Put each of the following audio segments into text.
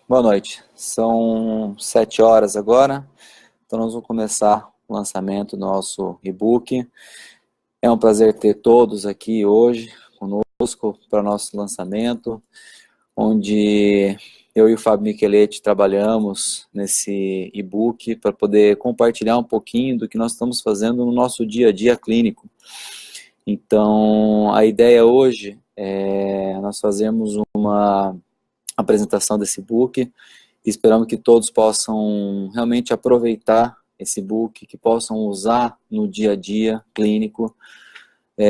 Boa noite. São 7 horas agora, então nós vamos começar o lançamento do nosso e-book. É um prazer ter todos aqui hoje conosco para o nosso lançamento, onde eu e o Fábio Micheletti trabalhamos nesse e-book para poder compartilhar um pouquinho do que nós estamos fazendo no nosso dia a dia clínico. Então, a ideia hoje é nós fazermos uma apresentação desse book. Esperamos que todos possam realmente aproveitar esse book, que possam usar no dia a dia clínico.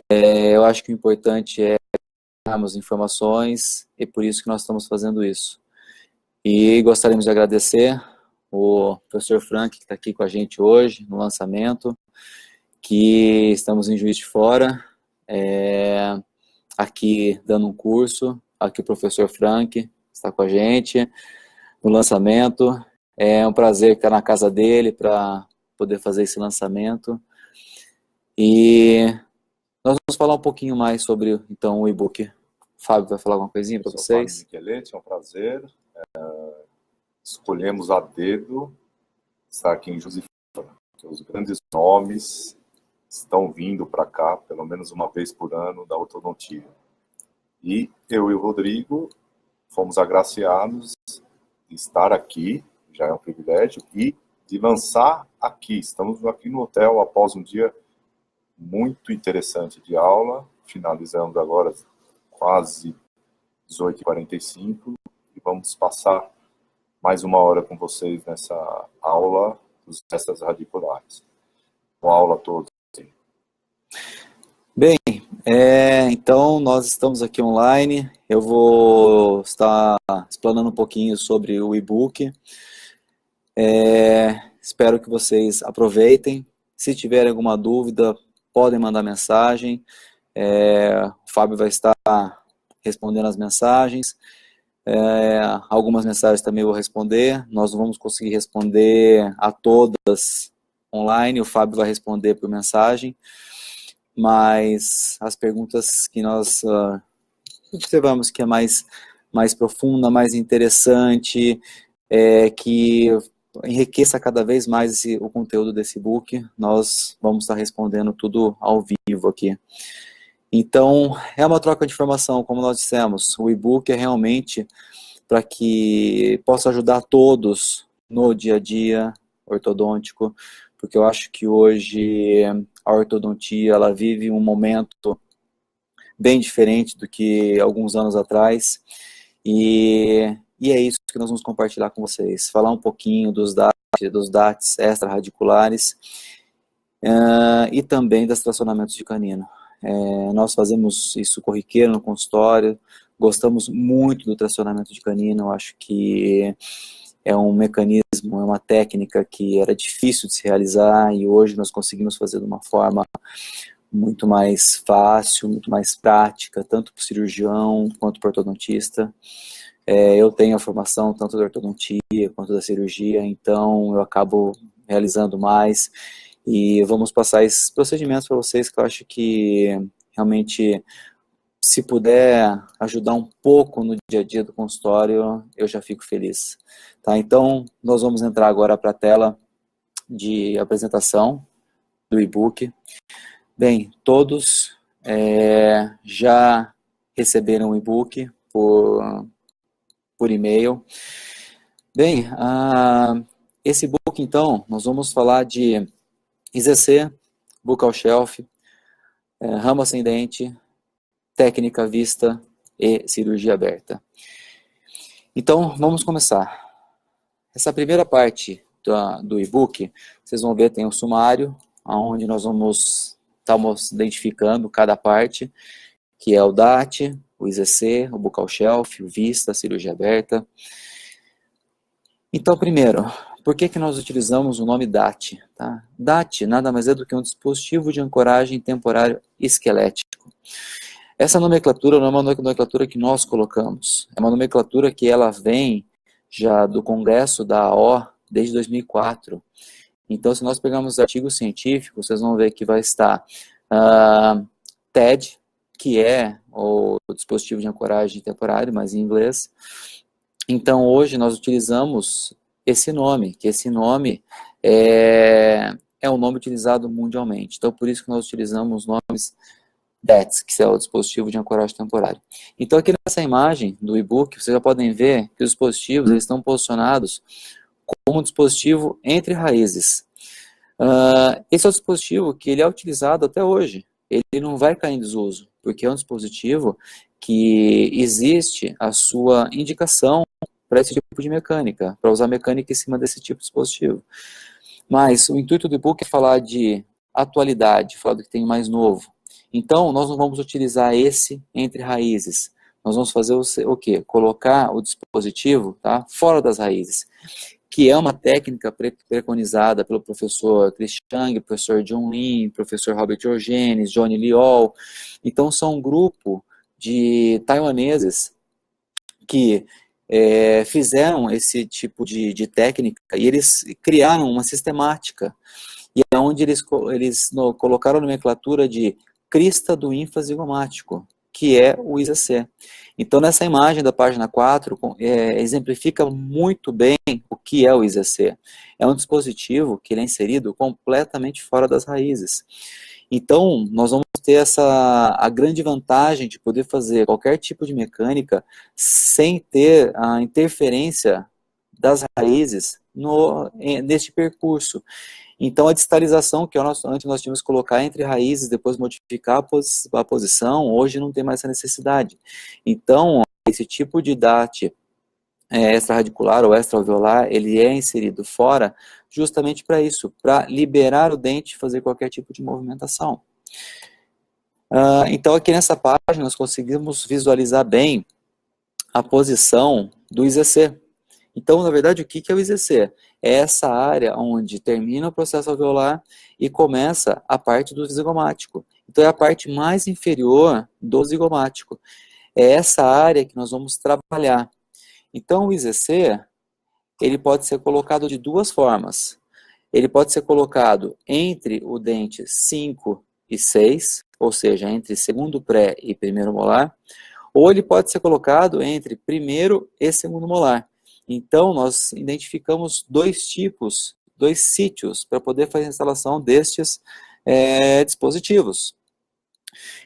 Eu acho que o importante é darmos informações e por isso que nós estamos fazendo isso. E gostaríamos de agradecer o professor Frank, que está aqui com a gente hoje no lançamento, que estamos em Juiz de Fora, aqui dando um curso, aqui o professor Frank está com a gente no lançamento. É um prazer estar na casa dele para poder fazer esse lançamento. E nós vamos falar um pouquinho mais sobre, então, o e-book. O Fábio vai falar alguma coisinha para vocês? Fábio Micheletti, é um prazer. Escolhemos a dedo estar aqui em Juiz de Fora, porque os grandes nomes estão vindo para cá, pelo menos uma vez por ano, da ortodontia. E eu e o Rodrigo fomos agraciados de estar aqui, já é um privilégio, e de lançar aqui. Estamos aqui no hotel após um dia muito interessante de aula. Finalizamos agora quase 18h45 e vamos passar mais uma hora com vocês nessa aula dos restos radiculares. Uma aula toda. Bem, então nós estamos aqui online. Eu vou estar explanando um pouquinho sobre o e-book. Espero que vocês aproveitem. Se tiverem alguma dúvida, podem mandar mensagem. O Fábio vai estar respondendo as mensagens. Algumas mensagens também eu vou responder. Nós não vamos conseguir responder a todas online. O Fábio vai responder por mensagem. Mas as perguntas que nós observamos que é mais profunda, mais interessante, que enriqueça cada vez mais o conteúdo desse book, nós vamos estar respondendo tudo ao vivo aqui. Então, é uma troca de informação, como nós dissemos. O e-book é realmente para que possa ajudar todos no dia a dia ortodôntico, porque eu acho que hoje a ortodontia ela vive um momento bem diferente do que alguns anos atrás, e é isso que nós vamos compartilhar com vocês, falar um pouquinho dos DATs extra-radiculares e também dos tracionamentos de canino. Nós fazemos isso corriqueiro no consultório, gostamos muito do tracionamento de canino, eu acho que é um mecanismo, é uma técnica que era difícil de se realizar e hoje nós conseguimos fazer de uma forma muito mais fácil, muito mais prática, tanto para o cirurgião quanto para o ortodontista. Eu tenho a formação tanto da ortodontia quanto da cirurgia, então eu acabo realizando mais e vamos passar esses procedimentos para vocês que eu acho que realmente, se puder ajudar um pouco no dia a dia do consultório, eu já fico feliz. Tá? Então, nós vamos entrar agora para a tela de apresentação do e-book. Bem, todos já receberam o e-book por e-mail. Bem, esse e-book, então, nós vamos falar de IZC, Buccal Shelf, ramo ascendente, técnica vista e cirurgia aberta. Então, vamos começar. Essa primeira parte do e-book, vocês vão ver, tem um sumário, onde nós estamos identificando cada parte, que é o DAT, o IZC, o Buccal Shelf, o Vista, a cirurgia aberta. Então, primeiro, por que nós utilizamos o nome DAT? Tá? DAT nada mais é do que um dispositivo de ancoragem temporário esquelético. Essa nomenclatura não é uma nomenclatura que nós colocamos, é uma nomenclatura que ela vem já do Congresso da AO desde 2004. Então, se nós pegarmos artigos científicos, vocês vão ver que vai estar TED, que é o dispositivo de ancoragem temporário, mas em inglês, Então, hoje nós utilizamos esse nome, que esse nome é um nome utilizado mundialmente. Então, por isso que nós utilizamos os nomes DETS, que é o dispositivo de ancoragem temporária. Então, aqui nessa imagem do e-book, vocês já podem ver que os dispositivos eles estão posicionados como um dispositivo entre raízes. Esse é o dispositivo que ele é utilizado até hoje. Ele não vai cair em desuso, porque é um dispositivo que existe a sua indicação para esse tipo de mecânica, para usar mecânica em cima desse tipo de dispositivo. Mas o intuito do e-book é falar de atualidade, falar do que tem mais novo. Então, nós não vamos utilizar esse entre raízes. Nós vamos fazer o quê? Colocar o dispositivo, tá, fora das raízes, que é uma técnica preconizada pelo professor Chris Chang, professor John Lin, professor Robert Georgenes, Johnny Liol. Então, são um grupo de taiwaneses que fizeram esse tipo de técnica e eles criaram uma sistemática, e é onde eles colocaram a nomenclatura de crista do infrazigomático, que é o IZC. Então, nessa imagem da página 4, exemplifica muito bem o que é o IZC. É um dispositivo que ele é inserido completamente fora das raízes. Então, nós vamos ter a grande vantagem de poder fazer qualquer tipo de mecânica sem ter a interferência das raízes neste percurso. Então, a distalização, que antes nós tínhamos que colocar entre raízes, depois modificar a posição, hoje não tem mais essa necessidade. Então, esse tipo de DAT extraradicular ou extraalveolar, ele é inserido fora justamente para isso, para liberar o dente e fazer qualquer tipo de movimentação. Então, aqui nessa página, nós conseguimos visualizar bem a posição do IZC. Então, na verdade, o que é o IZC? É essa área onde termina o processo alveolar e começa a parte do zigomático. Então, é a parte mais inferior do zigomático. É essa área que nós vamos trabalhar. Então, o IZC, ele pode ser colocado de duas formas. Ele pode ser colocado entre o dente 5 e 6, ou seja, entre segundo pré e primeiro molar, ou ele pode ser colocado entre primeiro e segundo molar. Então, nós identificamos dois tipos, dois sítios, para poder fazer a instalação destes dispositivos.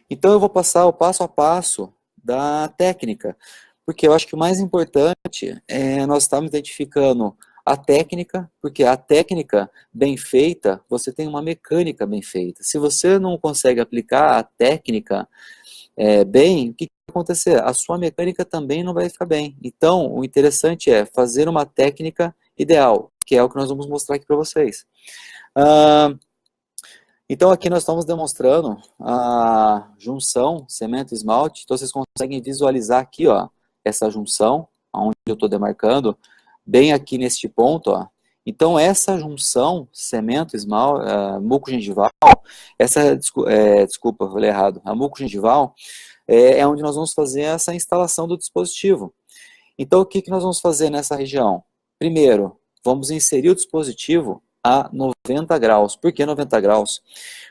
Então, eu vou passar o passo a passo da técnica, porque eu acho que o mais importante é nós estamos identificando a técnica, porque a técnica bem feita, você tem uma mecânica bem feita. Se você não consegue aplicar a técnica bem, o que vai acontecer? A sua mecânica também não vai ficar bem. Então, o interessante é fazer uma técnica ideal, que é o que nós vamos mostrar aqui para vocês. Então, aqui nós estamos demonstrando a junção cemento-esmalte. Então, vocês conseguem visualizar aqui, ó, essa junção, onde eu estou demarcando, bem aqui neste ponto, ó. Então, essa junção cemento-esmalte, muco-gengival, desculpa, eu falei errado, a muco-gengival é onde nós vamos fazer essa instalação do dispositivo. Então, o que nós vamos fazer nessa região? Primeiro, vamos inserir o dispositivo a 90 graus. Por que 90 graus?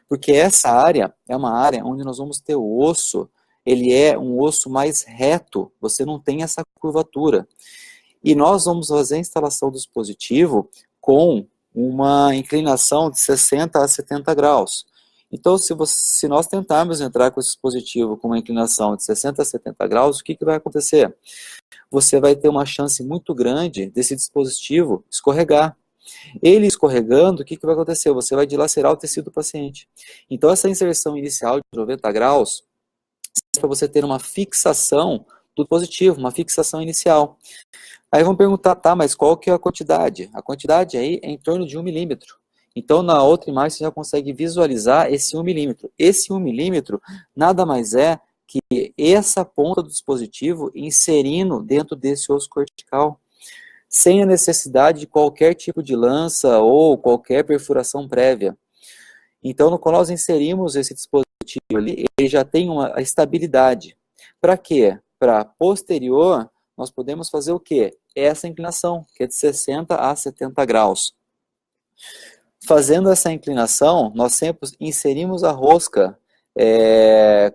Porque essa área é uma área onde nós vamos ter o osso, ele é um osso mais reto, você não tem essa curvatura. E nós vamos fazer a instalação do dispositivo com uma inclinação de 60 a 70 graus. Então, se nós tentarmos entrar com esse dispositivo com uma inclinação de 60 a 70 graus, o que vai acontecer? Você vai ter uma chance muito grande desse dispositivo escorregar. Ele escorregando, o que vai acontecer? Você vai dilacerar o tecido do paciente. Então, essa inserção inicial de 90 graus é para você ter uma fixação do dispositivo, uma fixação inicial. Aí vão perguntar, tá, mas qual que é a quantidade? A quantidade aí é em torno de 1 milímetro. Então, na outra imagem, você já consegue visualizar esse 1 milímetro. Esse 1 milímetro nada mais é que essa ponta do dispositivo inserindo dentro desse osso cortical, sem a necessidade de qualquer tipo de lança ou qualquer perfuração prévia. Então, quando nós inserimos esse dispositivo ali, ele já tem uma estabilidade. Para quê? Para posterior, nós podemos fazer o quê? Essa inclinação, que é de 60 a 70 graus. Fazendo essa inclinação, nós sempre inserimos a rosca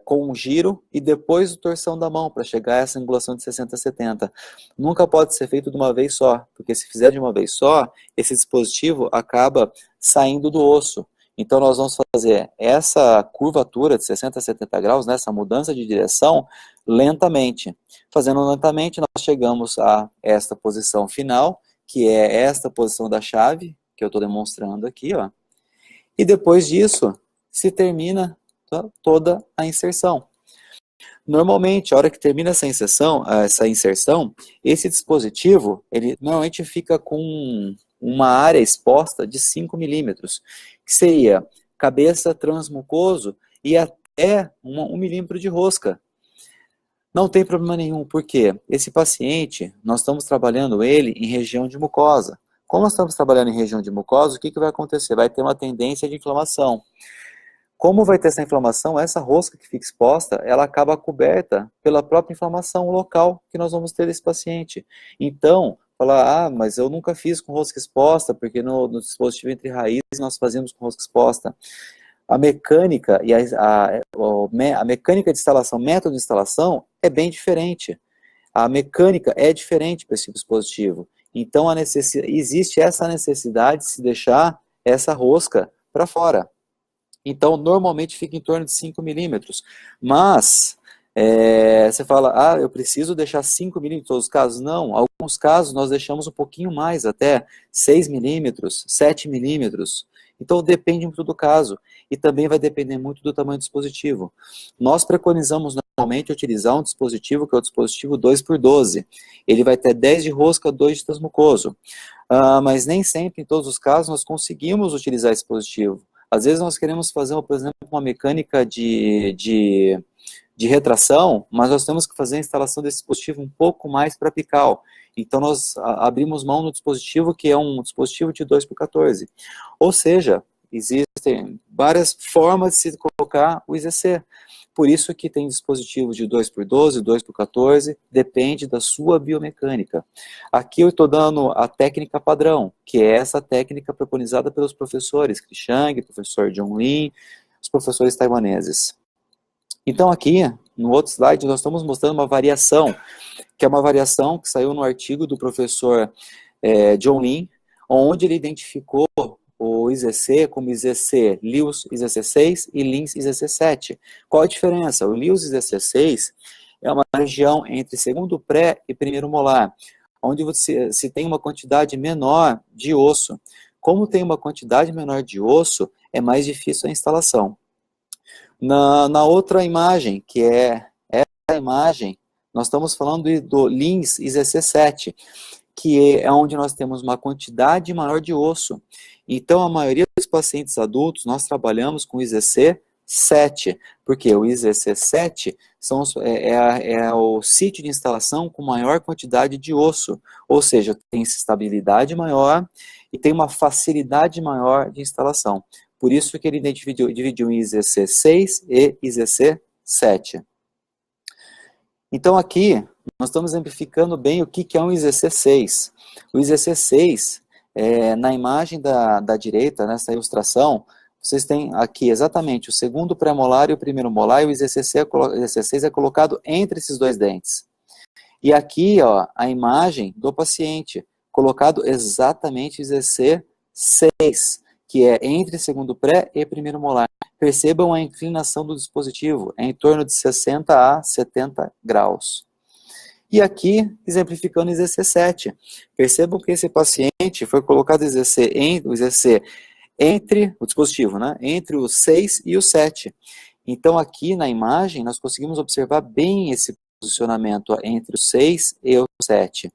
com um giro e depois o torção da mão para chegar a essa angulação de 60 a 70. Nunca pode ser feito de uma vez só, porque se fizer de uma vez só, esse dispositivo acaba saindo do osso. Então nós vamos fazer essa curvatura de 60 a 70 graus, nessa mudança de direção, lentamente. Fazendo lentamente, nós chegamos a esta posição final, que é esta posição da chave, que eu estou demonstrando aqui, ó. E depois disso, se termina toda a inserção. Normalmente, a hora que termina essa inserção, esse dispositivo, ele normalmente fica com uma área exposta de 5 milímetros, que seria cabeça, transmucoso e até 1 milímetro de rosca. Não tem problema nenhum, porque esse paciente, nós estamos trabalhando ele em região de mucosa. Como nós estamos trabalhando em região de mucosa, o que vai acontecer? Vai ter uma tendência de inflamação. Como vai ter essa inflamação, essa rosca que fica exposta, ela acaba coberta pela própria inflamação local que nós vamos ter desse paciente. Então, falar, mas eu nunca fiz com rosca exposta, porque no dispositivo entre raízes nós fazíamos com rosca exposta. A mecânica e a mecânica de instalação, método de instalação é bem diferente. A mecânica é diferente para esse dispositivo. Então existe essa necessidade de se deixar essa rosca para fora. Então normalmente fica em torno de 5 milímetros. Mas você fala, eu preciso deixar 5 milímetros em todos os casos? Não, alguns casos nós deixamos um pouquinho mais, até 6 milímetros, 7 milímetros. Então depende muito do caso e também vai depender muito do tamanho do dispositivo. Nós preconizamos normalmente utilizar um dispositivo que é o dispositivo 2x12. Ele vai ter 10 de rosca, 2 de transmucoso. Mas nem sempre, em todos os casos, nós conseguimos utilizar esse dispositivo. Às vezes nós queremos fazer, por exemplo, uma mecânica de retração, mas nós temos que fazer a instalação desse dispositivo um pouco mais para apical. Então nós abrimos mão no dispositivo que é um dispositivo de 2x14. Ou seja, existem várias formas de se colocar o IZC. Por isso que tem dispositivos de 2x12, 2x14, depende da sua biomecânica. Aqui eu estou dando a técnica padrão, que é essa técnica preconizada pelos professores Krishang, professor John Lin, os professores taiwaneses. Então aqui, no outro slide, nós estamos mostrando uma variação, que é uma variação que saiu no artigo do professor John Lin, onde ele identificou o IZC como IZC Lewis IZC6 e Lins IZC7. Qual a diferença? O Lewis IZC6 é uma região entre segundo pré e primeiro molar, onde se tem uma quantidade menor de osso. Como tem uma quantidade menor de osso, é mais difícil a instalação. Na outra imagem, que é essa imagem, nós estamos falando do Lins IZC7, que é onde nós temos uma quantidade maior de osso. Então, a maioria dos pacientes adultos, nós trabalhamos com IZC7, porque o IZC7 é o sítio de instalação com maior quantidade de osso, ou seja, tem estabilidade maior e tem uma facilidade maior de instalação. Por isso que ele dividiu em IZC6 e IZC7. Então aqui, nós estamos exemplificando bem o que é um IZC6. O IZC6, na imagem da direita, nessa ilustração, vocês têm aqui exatamente o segundo pré-molar e o primeiro molar, e o IZC6 é colocado entre esses dois dentes. E aqui, ó, a imagem do paciente, colocado exatamente o IZC6, que é entre segundo pré e primeiro molar. Percebam a inclinação do dispositivo, é em torno de 60 a 70 graus. E aqui, exemplificando o IZC7. Percebam que esse paciente foi colocado o IZC entre o dispositivo, né? Entre o 6 e o 7. Então aqui na imagem nós conseguimos observar bem esse posicionamento entre o 6 e o 7.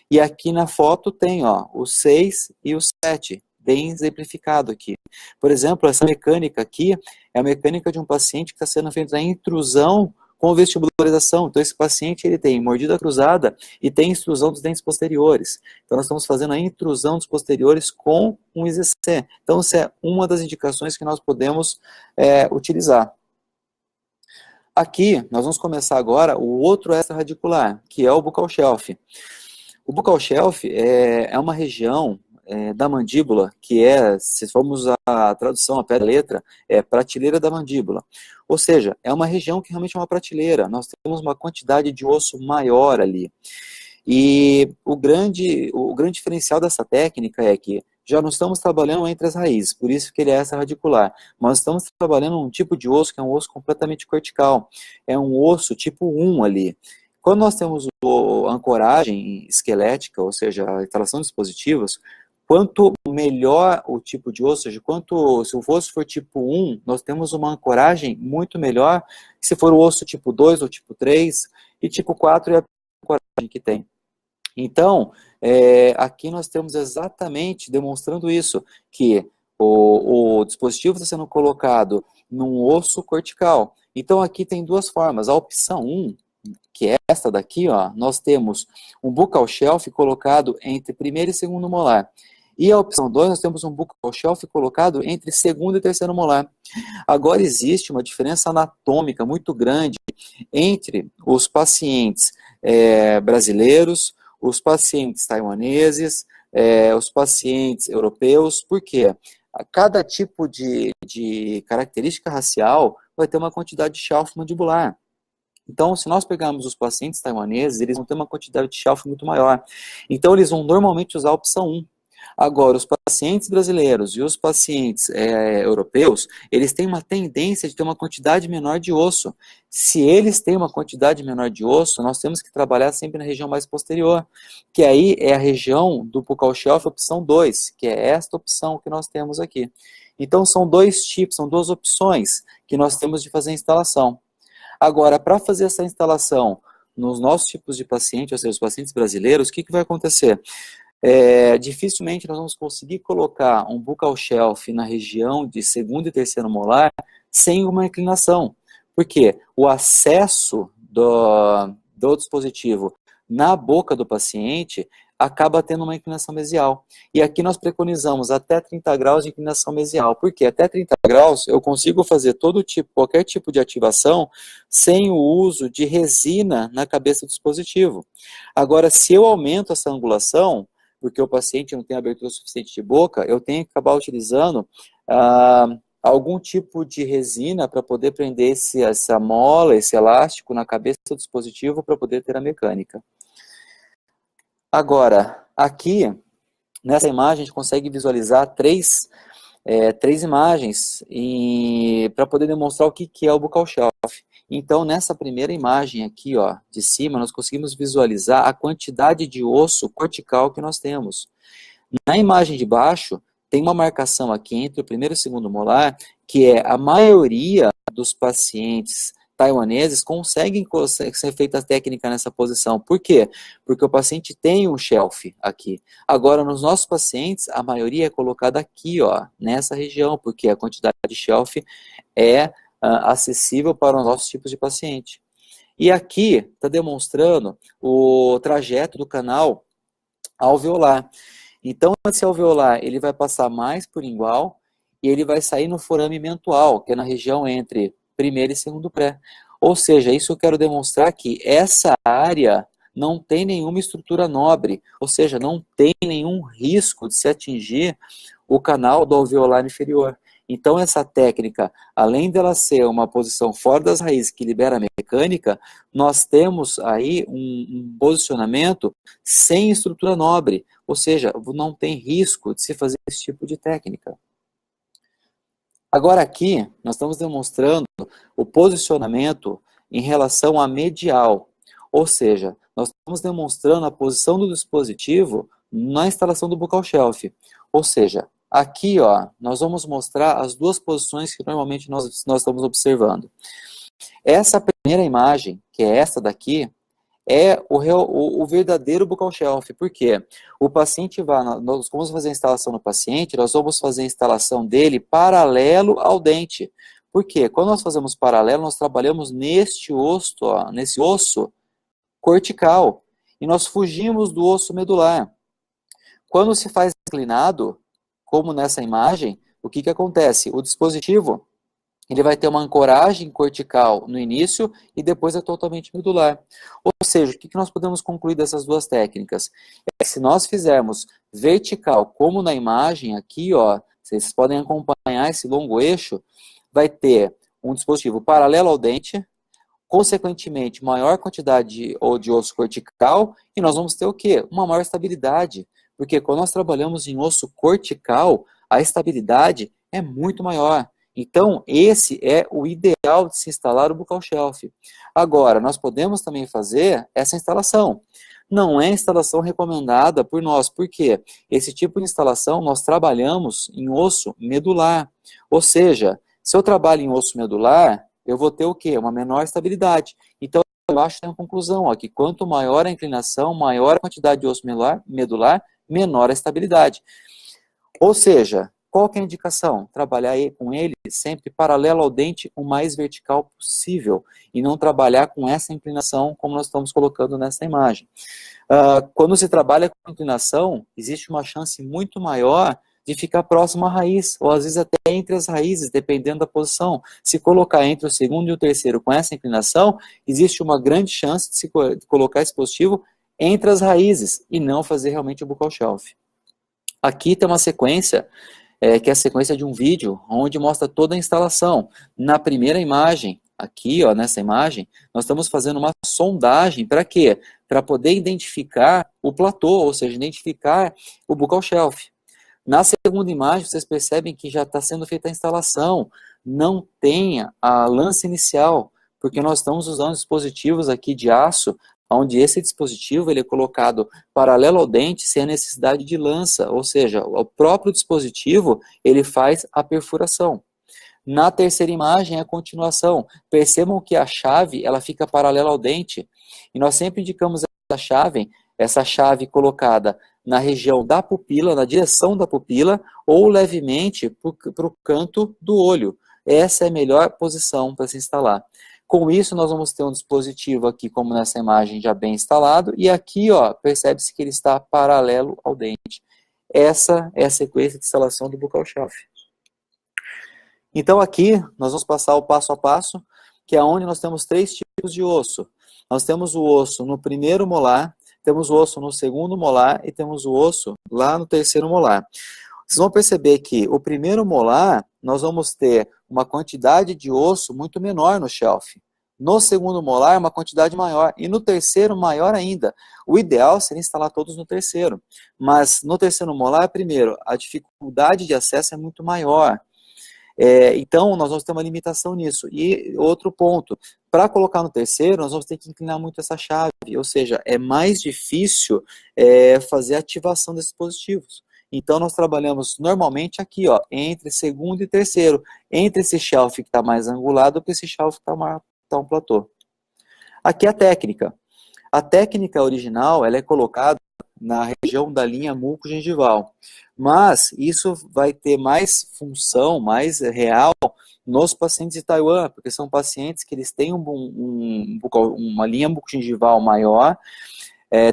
E aqui na foto tem o 6 e o 7. Bem exemplificado aqui. Por exemplo, essa mecânica aqui é a mecânica de um paciente que está sendo feita a intrusão com vestibularização. Então, esse paciente ele tem mordida cruzada e tem extrusão dos dentes posteriores. Então, nós estamos fazendo a intrusão dos posteriores com um IZC. Então, essa é uma das indicações que nós podemos utilizar. Aqui, nós vamos começar agora o outro extraradicular, que é o buccal shelf. O buccal shelf é uma região da mandíbula, que se formos a tradução, a pé da letra, é prateleira da mandíbula. Ou seja, é uma região que realmente é uma prateleira. Nós temos uma quantidade de osso maior ali. E o grande diferencial dessa técnica é que já não estamos trabalhando entre as raízes, por isso que ele é radicular. Mas estamos trabalhando um tipo de osso que é um osso completamente cortical. É um osso tipo 1 ali. Quando nós temos a ancoragem esquelética, ou seja, a instalação de dispositivos, quanto melhor o tipo de osso, ou seja, se o osso for tipo 1, nós temos uma ancoragem muito melhor que se for o osso tipo 2 ou tipo 3, e tipo 4 é a ancoragem que tem. Então, aqui nós temos exatamente demonstrando isso, que o dispositivo está sendo colocado num osso cortical. Então, aqui tem duas formas. A opção 1, que é esta daqui, ó, nós temos um buccal shelf colocado entre primeiro e segundo molar. E a opção 2, nós temos um buccal shelf colocado entre segundo e terceiro molar. Agora, existe uma diferença anatômica muito grande entre os pacientes brasileiros, os pacientes taiwaneses, os pacientes europeus. Por quê? Cada tipo de característica racial vai ter uma quantidade de shelf mandibular. Então, se nós pegarmos os pacientes taiwaneses, eles vão ter uma quantidade de shelf muito maior. Então, eles vão normalmente usar a opção 1. Agora, os pacientes brasileiros e os pacientes europeus, eles têm uma tendência de ter uma quantidade menor de osso. Se eles têm uma quantidade menor de osso, nós temos que trabalhar sempre na região mais posterior, que aí é a região do buccal shelf, opção 2, que é esta opção que nós temos aqui. Então, são dois tipos, são duas opções que nós temos de fazer a instalação. Agora, para fazer essa instalação nos nossos tipos de paciente, ou seja, os pacientes brasileiros, o que vai acontecer? Dificilmente nós vamos conseguir colocar um buccal shelf na região de segundo e terceiro molar sem uma inclinação. Por quê? O acesso do dispositivo na boca do paciente acaba tendo uma inclinação mesial. E aqui nós preconizamos até 30 graus de inclinação mesial. Por quê? Até 30 graus eu consigo fazer qualquer tipo de ativação sem o uso de resina na cabeça do dispositivo. Agora, se eu aumento essa angulação, porque o paciente não tem abertura suficiente de boca, eu tenho que acabar utilizando algum tipo de resina para poder prender essa mola, esse elástico na cabeça do dispositivo para poder ter a mecânica. Agora, aqui, nessa imagem, a gente consegue visualizar três imagens para poder demonstrar o que é o buccal shelf. Então, nessa primeira imagem aqui, ó, de cima, nós conseguimos visualizar a quantidade de osso cortical que nós temos. Na imagem de baixo, tem uma marcação aqui entre o primeiro e o segundo molar, que é a maioria dos pacientes taiwaneses conseguem ser feita a técnica nessa posição. Por quê? Porque o paciente tem um shelf aqui. Agora, nos nossos pacientes, a maioria é colocada aqui, ó, nessa região, porque a quantidade de shelf é acessível para os nossos tipos de paciente. E aqui está demonstrando o trajeto do canal alveolar. Então, esse alveolar ele vai passar mais por lingual e ele vai sair no forame mentual, que é na região entre primeiro e segundo pré. Ou seja, isso eu quero demonstrar que essa área não tem nenhuma estrutura nobre, ou seja, não tem nenhum risco de se atingir o canal do alveolar inferior. Então, essa técnica, além dela ser uma posição fora das raízes que libera a mecânica, nós temos aí um posicionamento sem estrutura nobre, ou seja, não tem risco de se fazer esse tipo de técnica. Agora aqui, nós estamos demonstrando o posicionamento em relação à medial, ou seja, nós estamos demonstrando a posição do dispositivo na instalação do buccal shelf, ou seja, aqui, ó, nós vamos mostrar as duas posições que normalmente nós estamos observando. Essa primeira imagem, que é essa daqui, é o verdadeiro buccal shelf. Por quê? O paciente nós vamos fazer a instalação no paciente, nós vamos fazer a instalação dele paralelo ao dente. Por quê? Quando nós fazemos paralelo, nós trabalhamos nesse osso cortical, e nós fugimos do osso medular. Quando se faz inclinado, como nessa imagem, o que acontece? O dispositivo ele vai ter uma ancoragem cortical no início e depois é totalmente medular. Ou seja, o que nós podemos concluir dessas duas técnicas? É que se nós fizermos vertical, como na imagem aqui, ó, vocês podem acompanhar esse longo eixo, vai ter um dispositivo paralelo ao dente, consequentemente, maior quantidade de osso cortical, e nós vamos ter o quê? Uma maior estabilidade, porque quando nós trabalhamos em osso cortical, a estabilidade é muito maior. Então, esse é o ideal de se instalar o buccal shelf. Agora, nós podemos também fazer essa instalação. Não é instalação recomendada por nós, porque esse tipo de instalação nós trabalhamos em osso medular. Ou seja, se eu trabalho em osso medular, eu vou ter o quê? Uma menor estabilidade. Então, eu acho que tem uma conclusão, ó, que quanto maior a inclinação, maior a quantidade de osso medular, menor a estabilidade. Ou seja, qual que é a indicação? Trabalhar com ele sempre paralelo ao dente o mais vertical possível e não trabalhar com essa inclinação como nós estamos colocando nessa imagem. Quando se trabalha com inclinação, existe uma chance muito maior de ficar próximo à raiz, ou às vezes até entre as raízes, dependendo da posição. Se colocar entre o segundo e o terceiro com essa inclinação, existe uma grande chance de se colocar esse dispositivo entre as raízes e não fazer realmente o buccal shelf. Aqui tem uma sequência, que é a sequência de um vídeo, onde mostra toda a instalação. Na primeira imagem, aqui, ó, nessa imagem, nós estamos fazendo uma sondagem, para quê? Para poder identificar o platô, ou seja, identificar o buccal shelf. Na segunda imagem, vocês percebem que já está sendo feita a instalação, não tem a lança inicial, porque nós estamos usando dispositivos aqui de aço, onde esse dispositivo ele é colocado paralelo ao dente sem a necessidade de lança, ou seja, o próprio dispositivo ele faz a perfuração. Na terceira imagem é a continuação. Percebam que a chave ela fica paralela ao dente, e nós sempre indicamos essa chave colocada na região da pupila, na direção da pupila, ou levemente para o canto do olho. Essa é a melhor posição para se instalar. Com isso, nós vamos ter um dispositivo aqui, como nessa imagem, já bem instalado, e aqui, ó, percebe-se que ele está paralelo ao dente. Essa é a sequência de instalação do buccal shelf. Então, aqui, nós vamos passar o passo a passo, que é onde nós temos 3 tipos de osso. Nós temos o osso no primeiro molar, temos o osso no segundo molar e temos o osso lá no terceiro molar. Vocês vão perceber que o primeiro molar, nós vamos ter uma quantidade de osso muito menor no shelf. No segundo molar, uma quantidade maior. E no terceiro, maior ainda. O ideal seria instalar todos no terceiro. Mas no terceiro molar, primeiro, a dificuldade de acesso é muito maior. Então, nós vamos ter uma limitação nisso. E outro ponto, para colocar no terceiro, nós vamos ter que inclinar muito essa chave, ou seja, é mais difícil fazer a ativação desses dispositivos. Então, nós trabalhamos normalmente aqui, ó, entre segundo e terceiro, entre esse shelf que está mais angulado e esse shelf que está um platô. Aqui é a técnica. A técnica original, ela é colocada na região da linha mucogengival. Mas isso vai ter mais função, mais real, nos pacientes de Taiwan, porque são pacientes que eles têm uma linha mucogengival maior,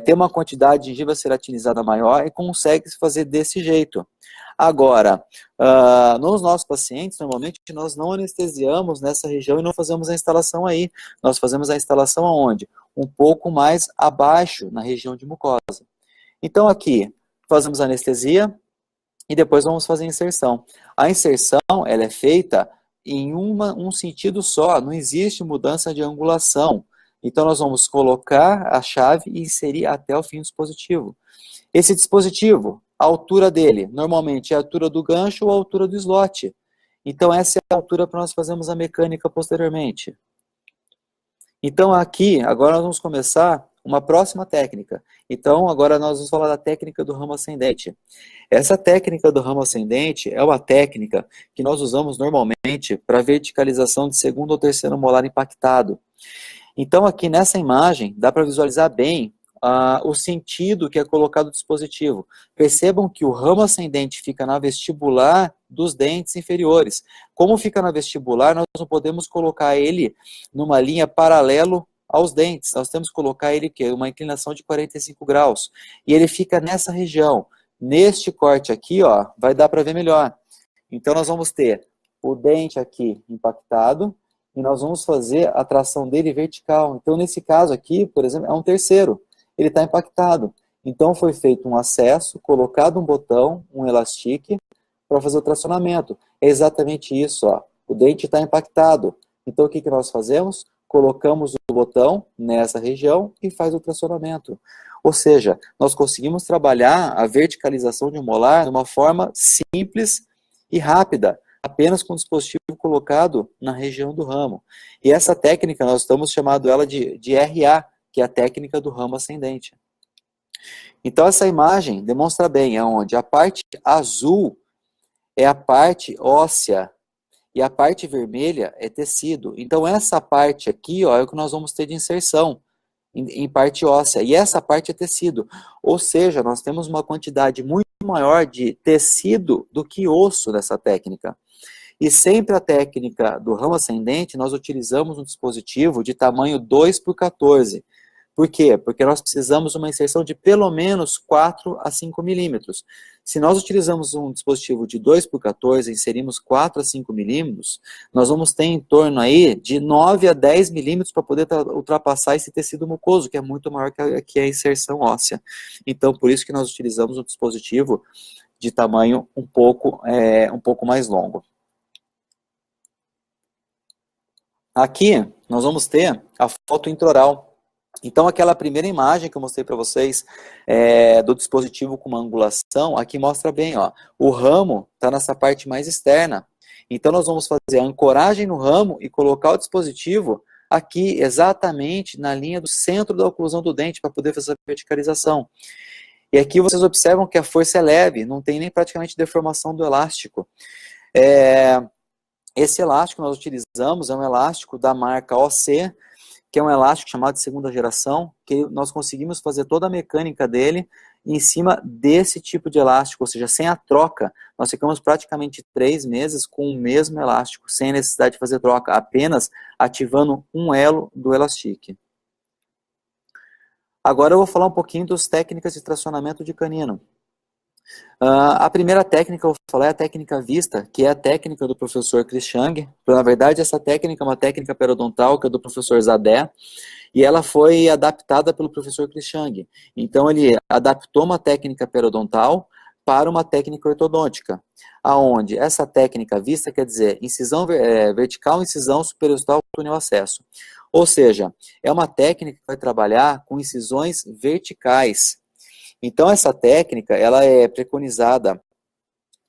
tem uma quantidade de gengiva ceratinizada maior e consegue se fazer desse jeito. Agora, nos nossos pacientes, normalmente nós não anestesiamos nessa região e não fazemos a instalação aí. Nós fazemos a instalação aonde? Um pouco mais abaixo, na região de mucosa. Então aqui, fazemos a anestesia e depois vamos fazer a inserção. A inserção, ela é feita em um sentido só, não existe mudança de angulação. Então nós vamos colocar a chave e inserir até o fim do dispositivo. Esse dispositivo, a altura dele, normalmente é a altura do gancho ou a altura do slot. Então essa é a altura para nós fazermos a mecânica posteriormente. Então aqui, agora nós vamos começar uma próxima técnica. Então agora nós vamos falar da técnica do ramo ascendente. Essa técnica do ramo ascendente é uma técnica que nós usamos normalmente para verticalização de segundo ou terceiro molar impactado. Então aqui nessa imagem dá para visualizar bem o sentido que é colocado no dispositivo. Percebam que o ramo ascendente fica na vestibular dos dentes inferiores. Como fica na vestibular, nós não podemos colocar ele numa linha paralelo aos dentes. Nós temos que colocar ele uma inclinação de 45 graus. E ele fica nessa região. Neste corte aqui, ó, vai dar para ver melhor. Então nós vamos ter o dente aqui impactado, e nós vamos fazer a tração dele vertical. Então, nesse caso aqui, por exemplo, é um terceiro, ele está impactado. Então, foi feito um acesso, colocado um botão, um elastique, para fazer o tracionamento. É exatamente isso, ó. O dente está impactado. Então, o que nós fazemos? Colocamos o botão nessa região e faz o tracionamento. Ou seja, nós conseguimos trabalhar a verticalização de um molar de uma forma simples e rápida, apenas com o dispositivo colocado na região do ramo. E essa técnica, nós estamos chamando ela de RA, que é a técnica do ramo ascendente. Então, essa imagem demonstra bem aonde a parte azul é a parte óssea e a parte vermelha é tecido. Então, essa parte aqui, ó, é o que nós vamos ter de inserção em parte óssea. E essa parte é tecido. Ou seja, nós temos uma quantidade muito maior de tecido do que osso nessa técnica. E sempre a técnica do ramo ascendente, nós utilizamos um dispositivo de tamanho 2x14. Por quê? Porque nós precisamos de uma inserção de pelo menos 4 a 5 milímetros. Se nós utilizamos um dispositivo de 2x14, inserimos 4 a 5 milímetros, nós vamos ter em torno aí de 9 a 10 milímetros para poder ultrapassar esse tecido mucoso, que é muito maior que a inserção óssea. Então, por isso que nós utilizamos um dispositivo de tamanho um pouco mais longo. Aqui, nós vamos ter a foto intraoral. Então, aquela primeira imagem que eu mostrei para vocês do dispositivo com uma angulação, aqui mostra bem, ó, o ramo está nessa parte mais externa. Então, nós vamos fazer a ancoragem no ramo e colocar o dispositivo aqui exatamente na linha do centro da oclusão do dente para poder fazer essa verticalização. E aqui vocês observam que a força é leve, não tem nem praticamente deformação do elástico. Esse elástico que nós utilizamos é um elástico da marca OC, que é um elástico chamado de segunda geração, que nós conseguimos fazer toda a mecânica dele em cima desse tipo de elástico, ou seja, sem a troca. Nós ficamos praticamente 3 meses com o mesmo elástico, sem necessidade de fazer troca, apenas ativando um elo do elastique. Agora eu vou falar um pouquinho das técnicas de tracionamento de canino. A primeira técnica que eu vou falar é a técnica vista, que é a técnica do professor Crisciang. Na verdade, essa técnica é uma técnica periodontal que é do professor Zadé, e ela foi adaptada pelo professor Crisciang. Então, ele adaptou uma técnica periodontal para uma técnica ortodôntica, aonde essa técnica vista quer dizer incisão vertical, incisão superostal, túnel acesso. Ou seja, é uma técnica que vai trabalhar com incisões verticais. Então, essa técnica, ela é preconizada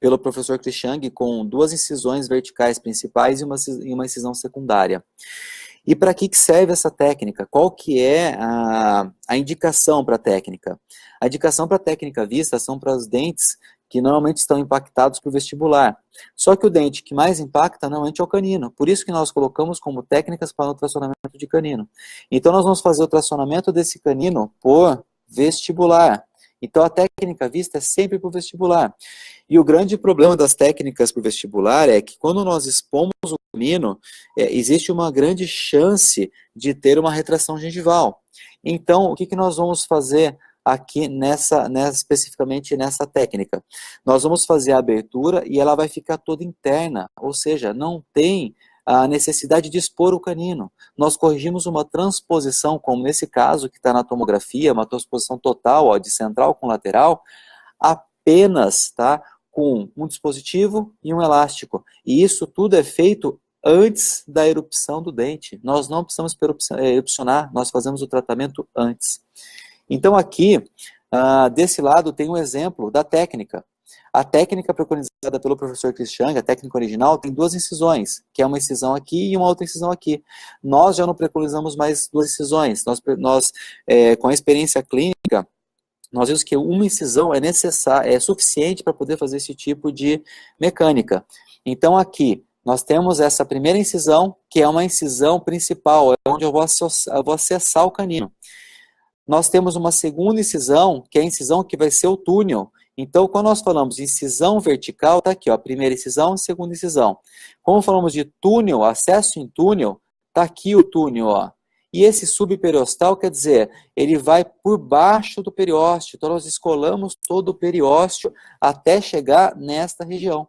pelo professor Crisciang com 2 incisões verticais principais e uma incisão secundária. E para que serve essa técnica? Qual que é a indicação para a técnica? A indicação para a técnica vista são para os dentes que normalmente estão impactados por vestibular. Só que o dente que mais impacta normalmente é o canino. Por isso que nós colocamos como técnicas para o tracionamento de canino. Então, nós vamos fazer o tracionamento desse canino por vestibular. Então, a técnica vista é sempre para o vestibular. E o grande problema das técnicas para o vestibular é que quando nós expomos o canino, existe uma grande chance de ter uma retração gengival. Então, o que nós vamos fazer aqui especificamente nessa técnica? Nós vamos fazer a abertura e ela vai ficar toda interna, ou seja, não tem a necessidade de expor o canino. Nós corrigimos uma transposição, como nesse caso, que está na tomografia, uma transposição total, ó, de central com lateral, apenas com um dispositivo e um elástico. E isso tudo é feito antes da erupção do dente. Nós não precisamos erupcionar, nós fazemos o tratamento antes. Então aqui, desse lado, tem um exemplo da técnica. A técnica preconizada pelo professor Crisciang, a técnica original, tem 2 incisões, que é uma incisão aqui e uma outra incisão aqui. Nós já não preconizamos mais 2 incisões. Nós com a experiência clínica, nós vimos que uma incisão é suficiente para poder fazer esse tipo de mecânica. Então aqui, nós temos essa primeira incisão, que é uma incisão principal, é onde eu vou acessar o canino. Nós temos uma segunda incisão, que é a incisão que vai ser o túnel. Então, quando nós falamos de incisão vertical, está aqui, ó, primeira incisão, segunda incisão. Quando falamos de túnel, acesso em túnel, está aqui o túnel, ó. E esse subperiostal, quer dizer, ele vai por baixo do periósteo. Então, nós escolamos todo o periósteo até chegar nesta região.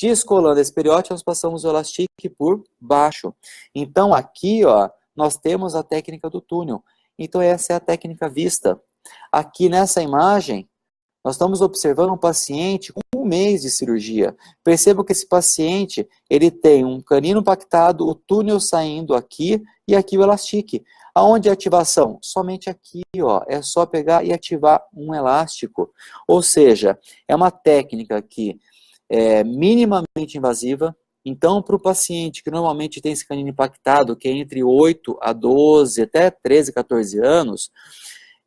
Descolando esse periósteo, nós passamos o elastique por baixo. Então, aqui, ó, nós temos a técnica do túnel. Então, essa é a técnica vista. Aqui nessa imagem, nós estamos observando um paciente com 1 mês de cirurgia. Perceba que esse paciente, ele tem um canino impactado, o túnel saindo aqui e aqui o elastique. Aonde é a ativação? Somente aqui, ó. É só pegar e ativar um elástico. Ou seja, é uma técnica que é minimamente invasiva. Então, para o paciente que normalmente tem esse canino impactado, que é entre 8 a 12, até 13, 14 anos,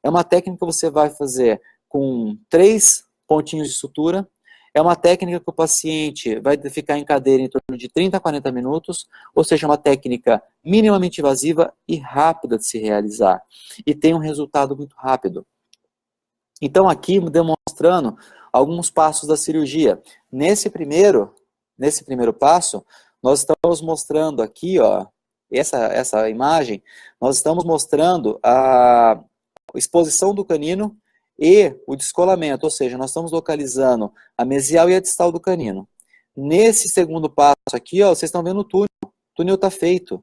é uma técnica que você vai fazer com 3 pontinhos de sutura. É uma técnica que o paciente vai ficar em cadeira em torno de 30 a 40 minutos, ou seja, uma técnica minimamente invasiva e rápida de se realizar. E tem um resultado muito rápido. Então, aqui demonstrando alguns passos da cirurgia. Nesse primeiro passo, nós estamos mostrando aqui, ó, essa imagem, nós estamos mostrando a exposição do canino e o descolamento, ou seja, nós estamos localizando a mesial e a distal do canino. Nesse segundo passo aqui, ó, vocês estão vendo o túnel está feito.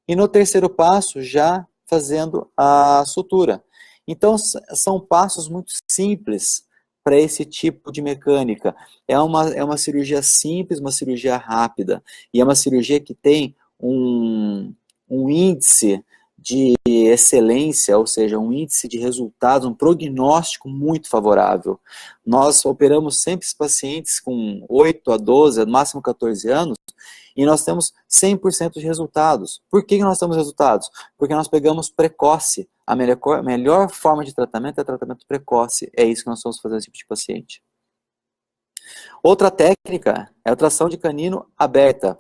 E no terceiro passo, já fazendo a sutura. Então, são passos muito simples para esse tipo de mecânica. É uma cirurgia simples, uma cirurgia rápida. E é uma cirurgia que tem um índice de excelência, ou seja, um índice de resultados, um prognóstico muito favorável. Nós operamos sempre os pacientes com 8 a 12, no máximo 14 anos, e nós temos 100% de resultados. Por que nós temos resultados? Porque nós pegamos precoce. A melhor forma de tratamento é tratamento precoce. É isso que nós vamos fazer nesse tipo de paciente. Outra técnica é a tração de canino aberta.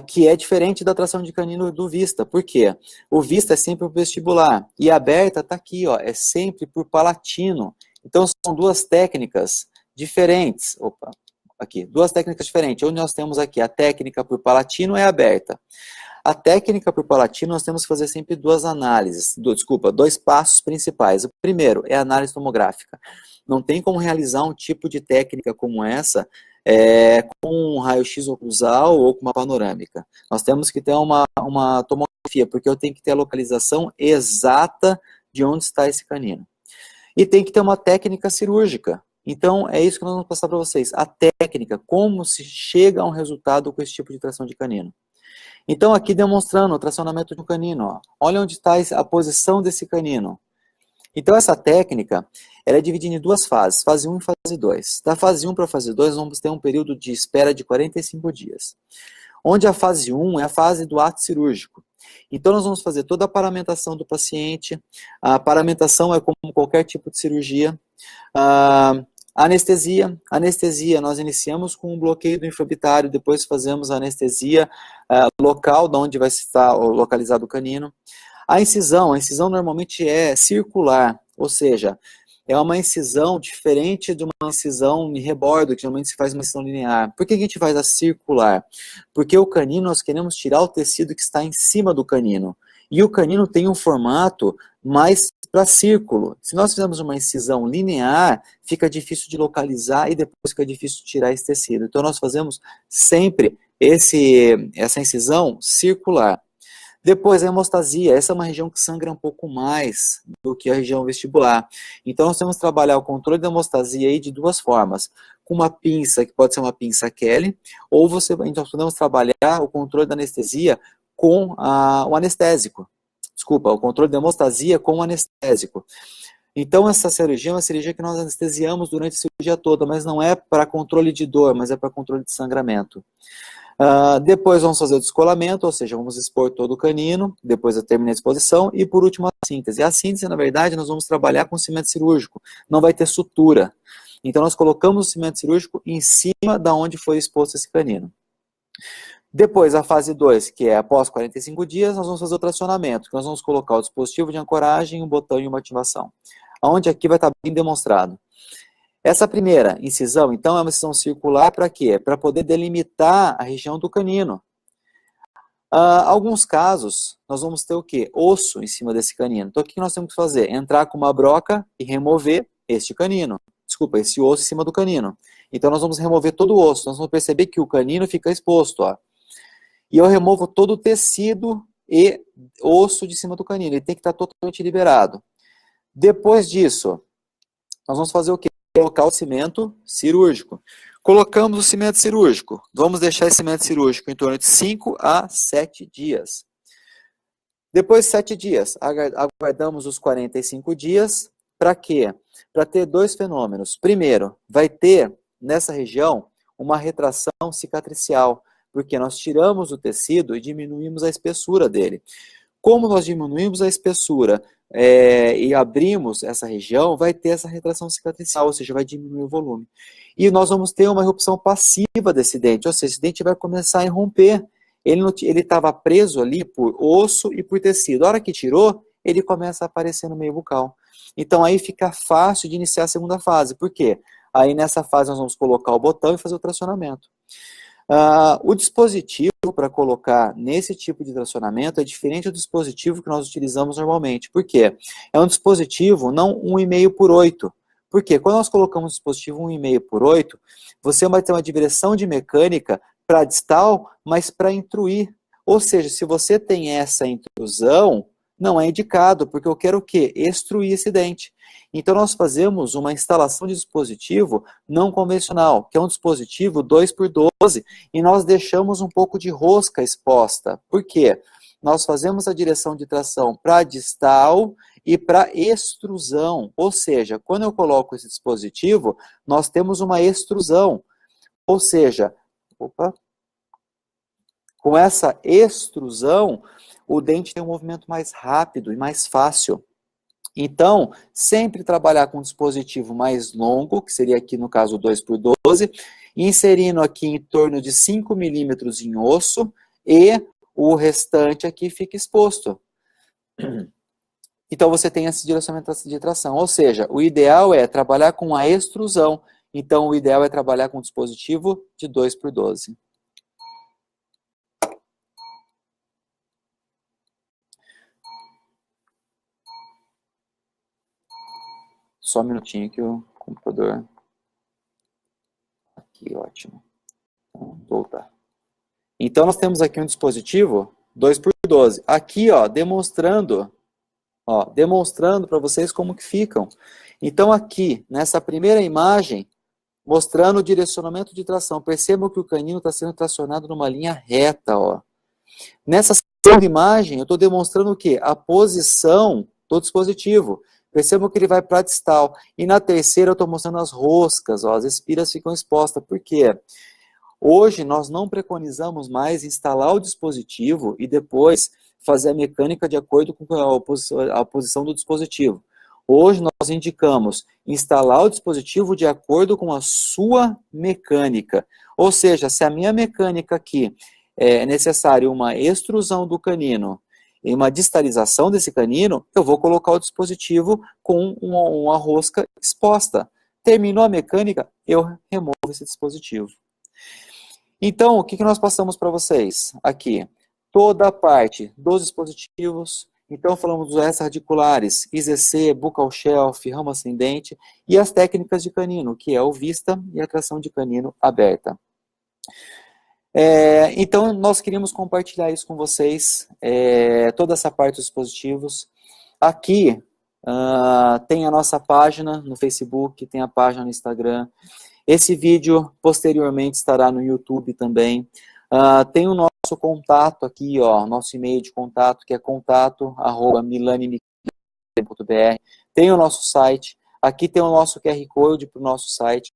Que é diferente da tração de canino do Vista. Por quê? O Vista é sempre por vestibular, e a aberta está aqui, ó, é sempre por palatino. Então, são duas técnicas diferentes. Opa, aqui, duas técnicas diferentes. Onde nós temos aqui a técnica por palatino é aberta. A técnica por palatino, nós temos que fazer sempre duas análises, dois passos principais. O primeiro é a análise tomográfica. Não tem como realizar um tipo de técnica como essa com um raio-x oclusal ou com uma panorâmica. Nós temos que ter uma tomografia, porque eu tenho que ter a localização exata de onde está esse canino. E tem que ter uma técnica cirúrgica. Então, é isso que nós vamos passar para vocês. A técnica, como se chega a um resultado com esse tipo de tração de canino. Então, aqui demonstrando o tracionamento de um canino. Ó. Olha onde está a posição desse canino. Então, essa técnica, ela é dividida em duas fases, fase 1 e fase 2. Da fase 1 para a fase 2, nós vamos ter um período de espera de 45 dias. Onde a fase 1 é a fase do ato cirúrgico. Então, nós vamos fazer toda a paramentação do paciente. A paramentação é como qualquer tipo de cirurgia. Anestesia, nós iniciamos com um bloqueio do infraorbitário, depois fazemos a anestesia local, de onde vai estar localizado o canino. A incisão normalmente é circular, ou seja, é uma incisão diferente de uma incisão em rebordo, que geralmente se faz uma incisão linear. Por que a gente faz a circular? Porque o canino, nós queremos tirar o tecido que está em cima do canino. E o canino tem um formato mais para círculo. Se nós fizermos uma incisão linear, fica difícil de localizar e depois fica difícil de tirar esse tecido. Então nós fazemos sempre essa incisão circular. Depois a hemostasia, essa é uma região que sangra um pouco mais do que a região vestibular. Então nós temos que trabalhar o controle da hemostasia aí de duas formas. Com uma pinça, que pode ser uma pinça Kelly, ou nós podemos trabalhar o controle da anestesia com o anestésico. Desculpa, o controle da hemostasia com o anestésico. Então essa cirurgia é uma cirurgia que nós anestesiamos durante a cirurgia toda, mas não é para controle de dor, mas é para controle de sangramento. Depois vamos fazer o descolamento, ou seja, vamos expor todo o canino, depois eu termino a exposição, e por último a síntese. A síntese, na verdade, nós vamos trabalhar com cimento cirúrgico, não vai ter sutura. Então nós colocamos o cimento cirúrgico em cima da onde foi exposto esse canino. Depois a fase 2, que é após 45 dias, nós vamos fazer o tracionamento, que nós vamos colocar o dispositivo de ancoragem, um botão e uma ativação. Onde aqui vai estar bem demonstrado. Essa primeira incisão, então, é uma incisão circular para quê? Para poder delimitar a região do canino. Alguns casos, nós vamos ter o quê? Osso em cima desse canino. Então, o que nós temos que fazer? Entrar com uma broca e remover este canino. desculpa, esse osso em cima do canino. Então nós vamos remover todo o osso, nós vamos perceber que o canino fica exposto, ó. E eu removo todo o tecido e osso de cima do canino, ele tem que estar totalmente liberado. Depois disso, nós vamos fazer o quê? Colocar o cimento cirúrgico. Colocamos o cimento cirúrgico, vamos deixar esse cimento cirúrgico em torno de 5 a 7 dias. Depois de 7 dias, aguardamos os 45 dias, para quê? Para ter dois fenômenos. Primeiro, vai ter nessa região uma retração cicatricial, porque nós tiramos o tecido e diminuímos a espessura dele. Como nós diminuímos a espessura e abrimos essa região, vai ter essa retração cicatricial, ou seja, vai diminuir o volume. E nós vamos ter uma erupção passiva desse dente, ou seja, esse dente vai começar a irromper. Ele estava preso ali por osso e por tecido. A hora que tirou, ele começa a aparecer no meio bucal. Então aí fica fácil de iniciar a segunda fase. Por quê? Aí nessa fase nós vamos colocar o botão e fazer o tracionamento. O dispositivo para colocar nesse tipo de tracionamento é diferente do dispositivo que nós utilizamos normalmente. Por quê? É um dispositivo não 1,5 por 8. Por quê? Quando nós colocamos um dispositivo 1,5 por 8, você vai ter uma direção de mecânica para distal, mas para intruir. Ou seja, se você tem essa intrusão, não é indicado, porque eu quero o quê? Extruir esse dente. Então nós fazemos uma instalação de dispositivo não convencional, que é um dispositivo 2x12, e nós deixamos um pouco de rosca exposta. Por quê? Nós fazemos a direção de tração para distal e para extrusão. Ou seja, quando eu coloco esse dispositivo, nós temos uma extrusão. Ou seja, com essa extrusão, o dente tem um movimento mais rápido e mais fácil. Então, sempre trabalhar com um dispositivo mais longo, que seria aqui no caso 2x12, inserindo aqui em torno de 5 milímetros em osso, e o restante aqui fica exposto. Então você tem esse direcionamento de tração, ou seja, o ideal é trabalhar com a extrusão. Então o ideal é trabalhar com um dispositivo de 2x12. Só um minutinho que o computador... Aqui, ótimo. Vamos voltar. Então, nós temos aqui um dispositivo 2x12. Aqui, ó, demonstrando para vocês como que ficam. Então, aqui, nessa primeira imagem, mostrando o direcionamento de tração. Percebam que o canino está sendo tracionado numa linha reta, ó. Nessa segunda imagem, eu estou demonstrando o quê? A posição do dispositivo. Percebam que ele vai para distal. E na terceira eu estou mostrando as roscas, ó, as espiras ficam expostas. Por quê? Hoje nós não preconizamos mais instalar o dispositivo e depois fazer a mecânica de acordo com a posição do dispositivo. Hoje nós indicamos instalar o dispositivo de acordo com a sua mecânica. Ou seja, se a minha mecânica aqui é necessário uma extrusão do canino e uma distalização desse canino, eu vou colocar o dispositivo com uma rosca exposta. Terminou a mecânica, eu removo esse dispositivo. Então, o que nós passamos para vocês aqui? Toda a parte dos dispositivos. Então, falamos dos extra-radiculares, IZC, buccal shelf, ramo ascendente, e as técnicas de canino, que é o vista e a tração de canino aberta. Então, nós queríamos compartilhar isso com vocês, toda essa parte dos dispositivos. Aqui tem a nossa página no Facebook, tem a página no Instagram. Esse vídeo, posteriormente, estará no YouTube também. Tem o nosso contato aqui, ó, nosso e-mail de contato, que é contato@milanimic.br. Tem o nosso site. Aqui tem o nosso QR Code para o nosso site.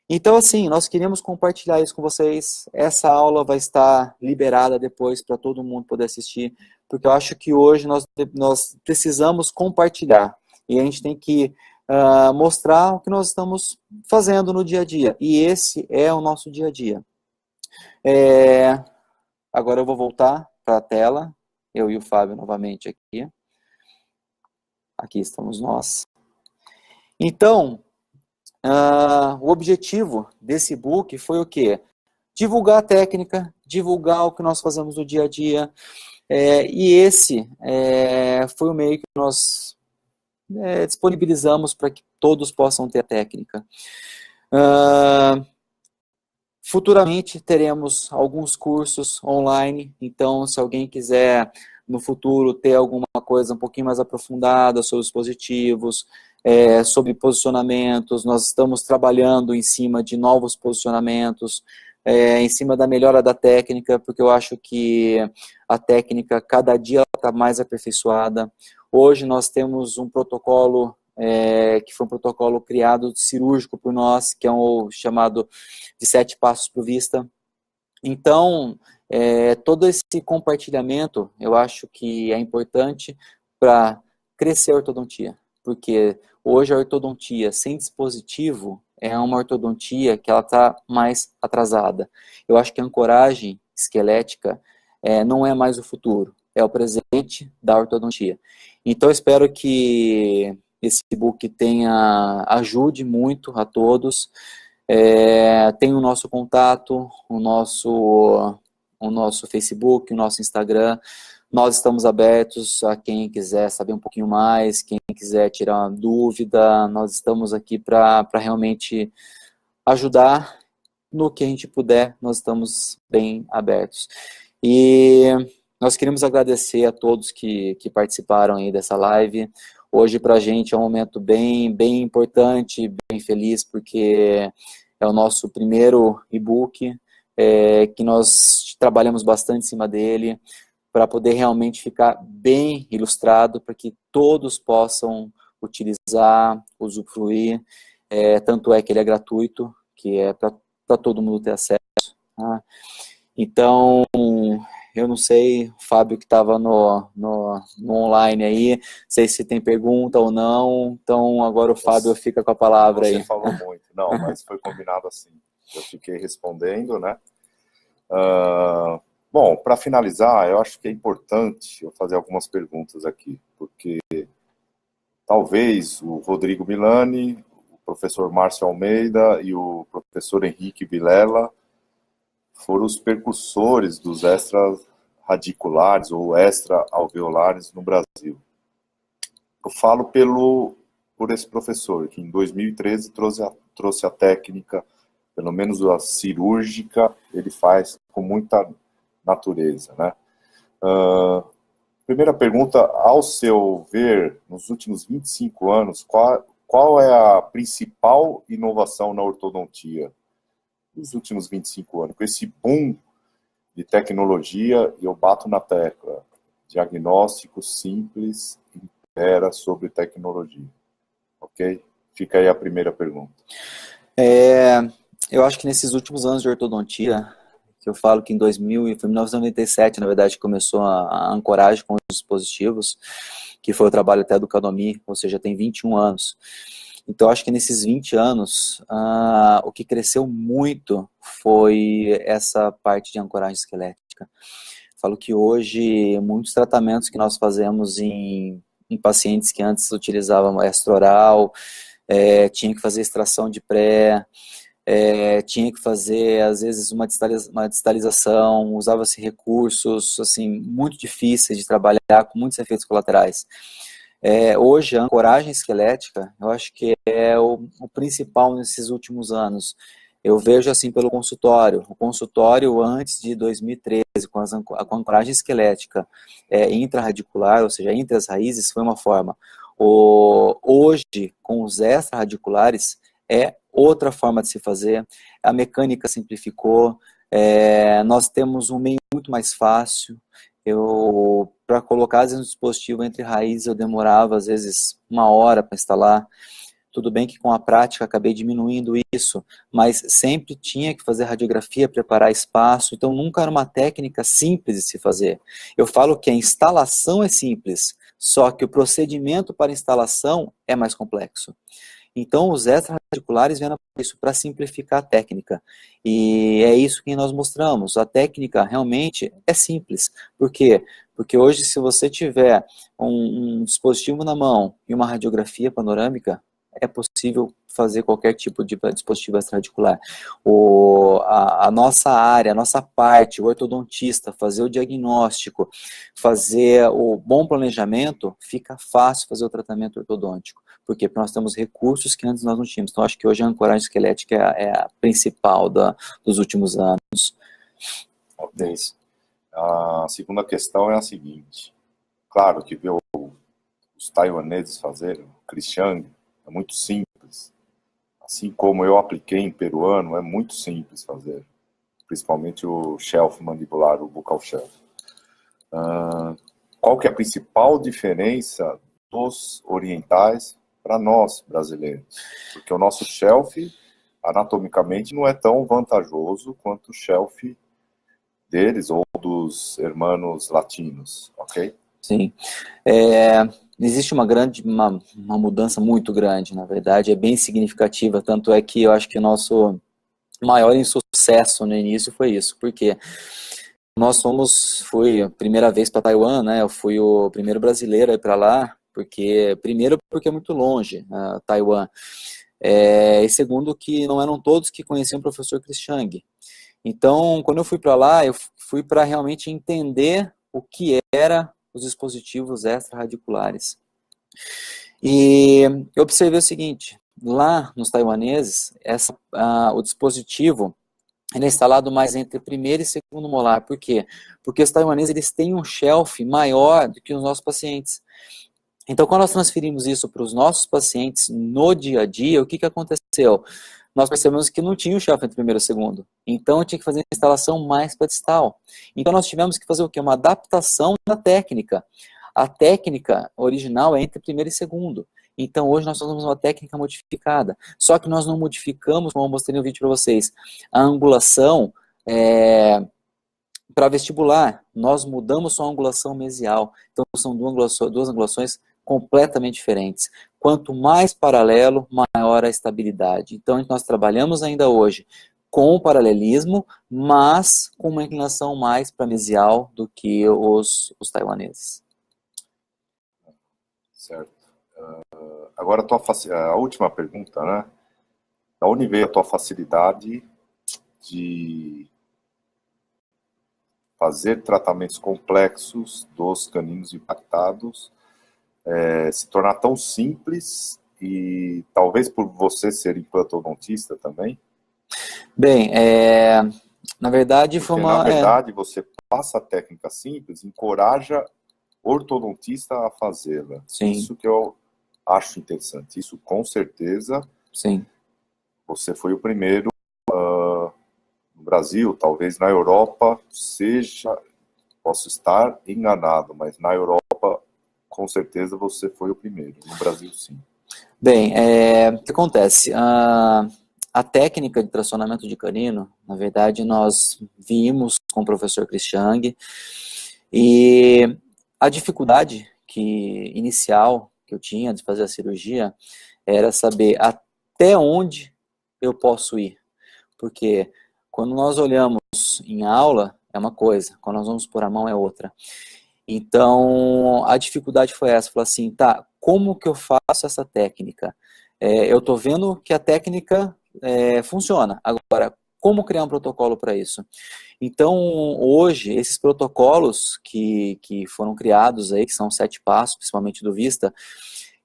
Então, assim, nós queríamos compartilhar isso com vocês. Essa aula vai estar liberada depois para todo mundo poder assistir, porque eu acho que hoje nós precisamos compartilhar. E a gente tem que mostrar o que nós estamos fazendo no dia a dia. E esse é o nosso dia a dia. Agora eu vou voltar para a tela. Eu e o Fábio novamente aqui. Aqui estamos nós. Então... o objetivo desse book foi o quê? Divulgar a técnica, divulgar o que nós fazemos no dia a dia, e esse foi o meio que nós disponibilizamos para que todos possam ter a técnica. Futuramente teremos alguns cursos online, então se alguém quiser no futuro ter alguma coisa um pouquinho mais aprofundada sobre os dispositivos, sobre posicionamentos, nós estamos trabalhando em cima de novos posicionamentos, em cima da melhora da técnica, porque eu acho que a técnica cada dia está mais aperfeiçoada. Hoje nós temos um protocolo que foi um protocolo criado cirúrgico por nós, que é o chamado de 7 passos por vista. Então, todo esse compartilhamento, eu acho que é importante para crescer a ortodontia, porque hoje a ortodontia sem dispositivo é uma ortodontia que ela está mais atrasada. Eu acho que a ancoragem esquelética não é mais o futuro, é o presente da ortodontia. Então, eu espero que esse e-book ajude muito a todos. Tem o nosso contato, o nosso Facebook, o nosso Instagram. Nós estamos abertos a quem quiser saber um pouquinho mais, quem quiser tirar uma dúvida. Nós estamos aqui para realmente ajudar no que a gente puder. Nós estamos bem abertos. E nós queremos agradecer a todos que participaram aí dessa live. Hoje para a gente é um momento bem importante, bem feliz, porque é o nosso primeiro e-book, que nós trabalhamos bastante em cima dele, para poder realmente ficar bem ilustrado, para que todos possam utilizar, usufruir, tanto é que ele é gratuito, que é para todo mundo ter acesso. Tá? Então, eu não sei, o Fábio que estava no online aí, não sei se tem pergunta ou não, então agora o Fábio fica com a palavra aí. Você falou muito, não, mas foi combinado assim. Eu fiquei respondendo, né? Bom, para finalizar, eu acho que é importante eu fazer algumas perguntas aqui, porque talvez o Rodrigo Milani, o professor Márcio Almeida e o professor Henrique Vilela foram os precursores dos extra-radiculares ou extra-alveolares no Brasil. Eu falo por esse professor, que em 2013 trouxe a técnica, pelo menos a cirúrgica, ele faz com muita natureza, né? Primeira pergunta, ao seu ver, nos últimos 25 anos, qual é a principal inovação na ortodontia nos últimos 25 anos? Com esse boom de tecnologia, eu bato na tecla, diagnóstico simples, impera sobre tecnologia. Ok? Fica aí a primeira pergunta. Eu acho que nesses últimos anos de ortodontia, que eu falo que foi em 1997, na verdade, começou a ancoragem com os dispositivos, que foi o trabalho até do Cadomi, ou seja, tem 21 anos. Então, acho que nesses 20 anos, o que cresceu muito foi essa parte de ancoragem esquelética. Falo que hoje, muitos tratamentos que nós fazemos em pacientes que antes utilizavam extra-oral, tinha que fazer extração de pré, tinha que fazer, às vezes, uma distalização, usava-se recursos, assim, muito difíceis de trabalhar, com muitos efeitos colaterais. Hoje, a ancoragem esquelética, eu acho que é o principal nesses últimos anos. Eu vejo assim pelo consultório. O consultório antes de 2013, com a ancoragem esquelética intrarradicular, ou seja, entre as raízes, foi uma forma. Hoje, com os extra-radiculares, é outra forma de se fazer. A mecânica simplificou. Nós temos um meio muito mais fácil. Para colocar, às vezes, um dispositivo entre raízes, eu demorava, às vezes, 1 hora para instalar. Tudo bem que com a prática acabei diminuindo isso, mas sempre tinha que fazer radiografia, preparar espaço, então nunca era uma técnica simples de se fazer. Eu falo que a instalação é simples, só que o procedimento para instalação é mais complexo. Então, os extra-radiculares vêm isso para simplificar a técnica. E é isso que nós mostramos. A técnica realmente é simples. Por quê? Porque hoje, se você tiver um dispositivo na mão e uma radiografia panorâmica, é possível fazer qualquer tipo de dispositivo extraradicular. A nossa área, a nossa parte, o ortodontista, fazer o diagnóstico, fazer o bom planejamento, fica fácil fazer o tratamento ortodôntico. Por quê? Porque nós temos recursos que antes nós não tínhamos. Então, acho que hoje a ancoragem esquelética é a principal dos últimos anos. Ok. A segunda questão é a seguinte. Claro que ver os taiwaneses fazerem, o Christian, é muito simples. Assim como eu apliquei em peruano, é muito simples fazer. Principalmente o shelf mandibular, o buccal shelf. Qual que é a principal diferença dos orientais para nós, brasileiros? Porque o nosso shelf, anatomicamente, não é tão vantajoso quanto o shelf deles ou dos hermanos latinos, ok? Sim. Existe uma mudança muito grande, na verdade, é bem significativa, tanto é que eu acho que o nosso maior insucesso no início foi isso, porque fui a primeira vez para Taiwan, né, eu fui o primeiro brasileiro a ir para lá, porque é muito longe, Taiwan, e segundo que não eram todos que conheciam o professor Chris Chang. Então, quando eu fui para lá, eu fui para realmente entender o que era os dispositivos extra-radiculares. E eu observei o seguinte, lá nos taiwaneses, o dispositivo ele é instalado mais entre primeiro e segundo molar. Por quê? Porque os taiwaneses eles têm um shelf maior do que os nossos pacientes. Então, quando nós transferimos isso para os nossos pacientes no dia a dia, o que aconteceu? Nós percebemos que não tinha o shelf entre primeiro e segundo. Então, eu tinha que fazer a instalação mais para distal. Então, nós tivemos que fazer o quê? Uma adaptação da técnica. A técnica original é entre primeiro e segundo. Então, hoje nós usamos uma técnica modificada. Só que nós não modificamos, como eu mostrei no vídeo para vocês, a angulação para vestibular. Nós mudamos só a angulação mesial. Então, são duas angulações completamente diferentes. Quanto mais paralelo, maior a estabilidade. Então, nós trabalhamos ainda hoje com o paralelismo, mas com uma inclinação mais para mesial do que os taiwaneses. Certo. Agora a última pergunta, né? Da onde veio a tua facilidade de fazer tratamentos complexos dos caninos impactados, se tornar tão simples e talvez por você ser implantodontista também? Bem, na verdade foi uma... Na verdade, você passa a técnica simples, encoraja o ortodontista a fazê-la. Isso que eu acho interessante. Isso, com certeza, sim. Você foi o primeiro no Brasil, talvez na Europa seja, posso estar enganado, mas na Europa, com certeza, você foi o primeiro. No Brasil, sim. Bem, o que acontece? A técnica de tracionamento de canino, na verdade, nós vimos com o professor Chris Chang, e a dificuldade inicial que eu tinha de fazer a cirurgia era saber até onde eu posso ir. Porque quando nós olhamos em aula, é uma coisa, quando nós vamos pôr a mão é outra. Então, a dificuldade foi essa, falar assim, tá, como que eu faço essa técnica? Eu estou vendo que a técnica funciona, agora, como criar um protocolo para isso? Então, hoje, esses protocolos que foram criados aí, que são 7 passos, principalmente do Vista,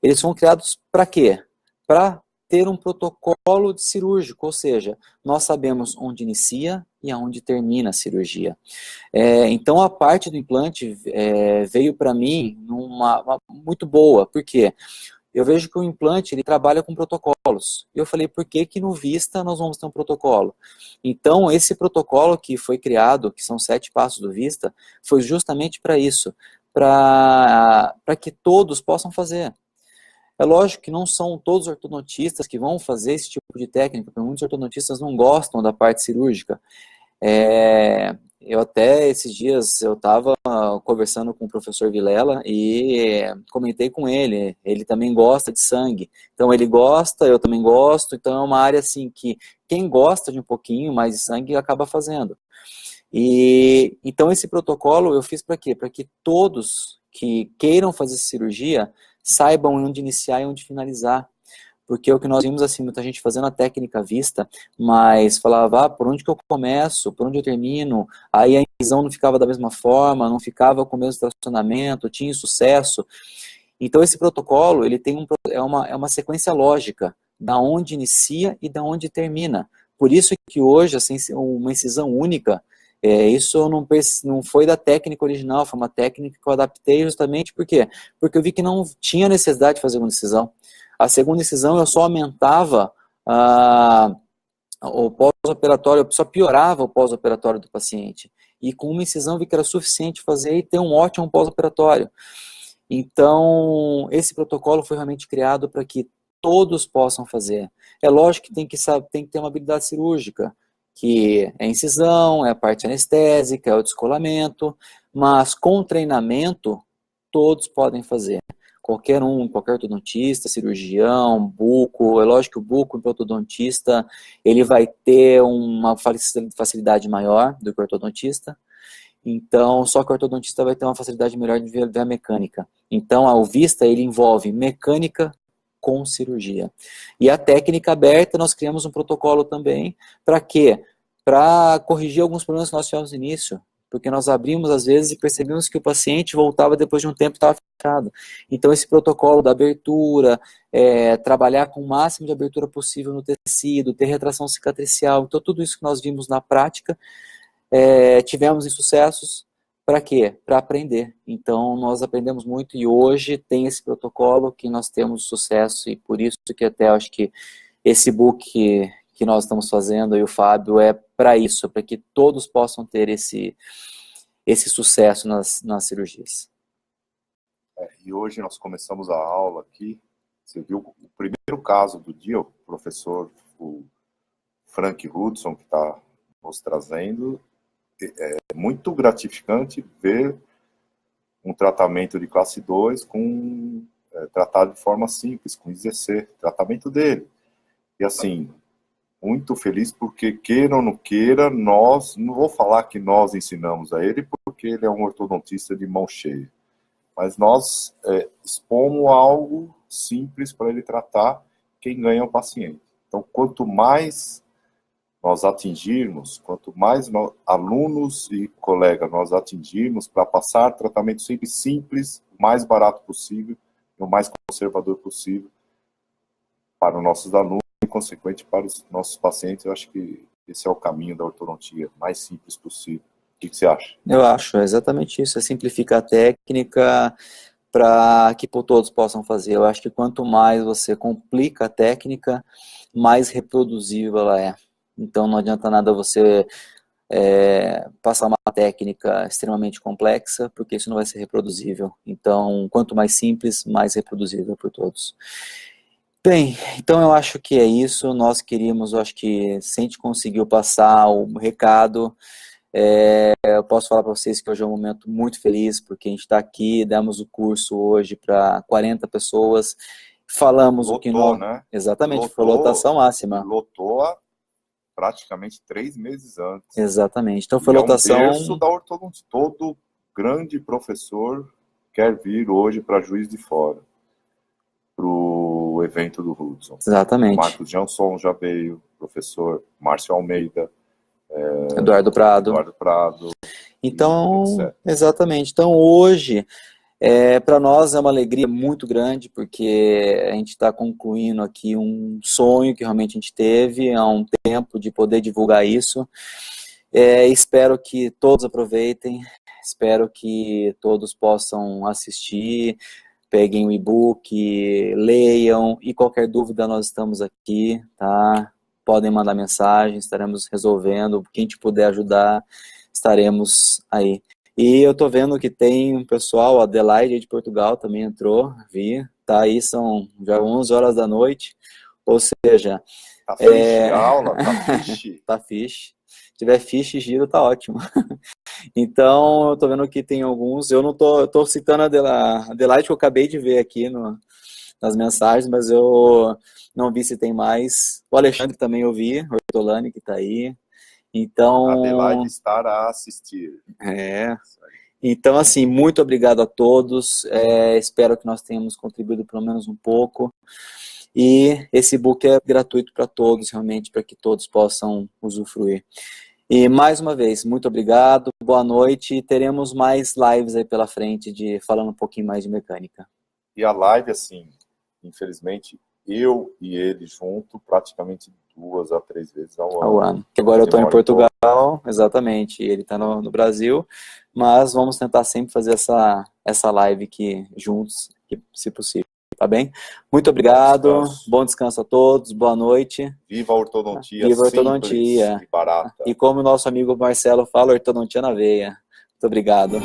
eles foram criados para quê? Para ter um protocolo cirúrgico, ou seja, nós sabemos onde inicia e aonde termina a cirurgia. Então, a parte do implante veio para mim muito boa, por quê? Eu vejo que o implante ele trabalha com protocolos. E eu falei, por que no Vista nós vamos ter um protocolo? Então, esse protocolo que foi criado, que são 7 passos do Vista, foi justamente para isso, para que todos possam fazer. É lógico que não são todos os ortodontistas que vão fazer esse tipo de técnica, porque muitos ortodontistas não gostam da parte cirúrgica. Eu até, esses dias, eu estava conversando com o professor Vilela e comentei com ele, ele também gosta de sangue. Então ele gosta, eu também gosto, então é uma área assim que quem gosta de um pouquinho mais de sangue acaba fazendo. E então esse protocolo eu fiz para quê? Para que todos que queiram fazer cirurgia saibam onde iniciar e onde finalizar. porque o que nós vimos, assim, muita gente fazendo a técnica à vista, mas falava, por onde que eu começo, por onde eu termino, aí a incisão não ficava da mesma forma, não ficava com o mesmo tracionamento, tinha sucesso. Então esse protocolo, ele tem é uma sequência lógica, da onde inicia e da onde termina. Por isso que hoje, assim, uma incisão única, isso não foi da técnica original, foi uma técnica que eu adaptei justamente por quê? Porque eu vi que não tinha necessidade de fazer uma incisão. A segunda incisão eu só aumentava o pós-operatório, eu só piorava o pós-operatório do paciente. E com uma incisão eu vi que era suficiente fazer e ter um ótimo pós-operatório. Então, esse protocolo foi realmente criado para que todos possam fazer. É lógico que tem que ter uma habilidade cirúrgica, que é a incisão, é a parte anestésica, é o descolamento, mas com treinamento, todos podem fazer. Qualquer ortodontista, cirurgião, buco, é lógico que o buco para o ortodontista, ele vai ter uma facilidade maior do que o ortodontista. Então, só que o ortodontista vai ter uma facilidade melhor de ver a mecânica. Então, a vista, ele envolve mecânica com cirurgia. E a técnica aberta, nós criamos um protocolo também, para quê? Para corrigir alguns problemas que nós tivemos no início, porque nós abrimos às vezes e percebemos que o paciente voltava depois de um tempo e estava fechado. Então, esse protocolo da abertura, trabalhar com o máximo de abertura possível no tecido, ter retração cicatricial, então tudo isso que nós vimos na prática, tivemos insucessos, para quê? Para aprender. Então, nós aprendemos muito e hoje tem esse protocolo que nós temos sucesso e por isso que até acho que esse book que nós estamos fazendo e o Fábio é para isso, para que todos possam ter esse sucesso nas cirurgias. E hoje nós começamos a aula aqui, você viu o primeiro caso do dia, o professor o Frank Hudson, que está nos trazendo. É muito gratificante ver um tratamento de classe 2 tratado de forma simples, com IZC, tratamento dele. E assim, muito feliz porque, queira ou não queira, não vou falar que nós ensinamos a ele, porque ele é um ortodontista de mão cheia, mas nós expomos algo simples para ele tratar, quem ganha é o paciente. Então, quanto mais nós atingirmos, quanto mais alunos e colegas nós atingirmos para passar tratamento sempre simples, o mais barato possível, e o mais conservador possível para os nossos alunos e, consequente, para os nossos pacientes, eu acho que esse é o caminho da ortodontia, mais simples possível. O que você acha? Eu acho, é exatamente isso, é simplificar a técnica para que todos possam fazer. Eu acho que quanto mais você complica a técnica, mais reproduzível ela é. Então não adianta nada você passar uma técnica extremamente complexa, porque isso não vai ser reproduzível. Então, quanto mais simples, mais reproduzível por todos. Bem, então eu acho que é isso. Nós queríamos, eu acho que se a gente conseguiu passar o recado, eu posso falar para vocês que hoje é um momento muito feliz, porque a gente está aqui, demos o curso hoje para 40 pessoas, falamos lotou, o que nós... Né? Exatamente, foi lotação máxima. Lotou praticamente 3 meses antes. Exatamente, então foi lotação... É um berço da ortodontia. Todo grande professor quer vir hoje para Juiz de Fora, para o evento do Hudson. Exatamente. Marcos Jansson já veio, professor Márcio Almeida, Eduardo Prado. Então, exatamente. Então, hoje, para nós é uma alegria muito grande, porque a gente está concluindo aqui um sonho que realmente a gente teve há um tempo de poder divulgar isso. Espero que todos aproveitem, espero que todos possam assistir, peguem o e-book, leiam, e qualquer dúvida nós estamos aqui, tá? Podem mandar mensagem, estaremos resolvendo, quem te puder ajudar, estaremos aí. E eu tô vendo que tem um pessoal, a Adelaide de Portugal também entrou, vi, tá aí, são já 11 horas da noite, ou seja... Tá fixe a aula, tá fixe. Tá fixe. Se tiver fiche, giro, tá ótimo. Então, eu tô vendo que tem alguns, eu tô citando a Adelaide, que eu acabei de ver aqui nas mensagens, mas eu não vi se tem mais. O Alexandre também eu vi, o Ortolani que tá aí. Então... Adelaide estará a assistir. Então, assim, muito obrigado a todos, espero que nós tenhamos contribuído pelo menos um pouco. e esse e-book é gratuito para todos, realmente, para que todos possam usufruir. E mais uma vez, muito obrigado, boa noite, e teremos mais lives aí pela frente, falando um pouquinho mais de mecânica. E a live, assim, infelizmente, eu e ele junto, praticamente 2 a 3 vezes ao ano. Que agora eu estou em Portugal, exatamente, e ele está no Brasil, mas vamos tentar sempre fazer essa live aqui juntos, se possível, tá bem? Muito obrigado, bom descanso a todos, boa noite. Viva a ortodontia, viva a ortodontia. E barata. E como o nosso amigo Marcelo fala, ortodontia na veia. Muito obrigado.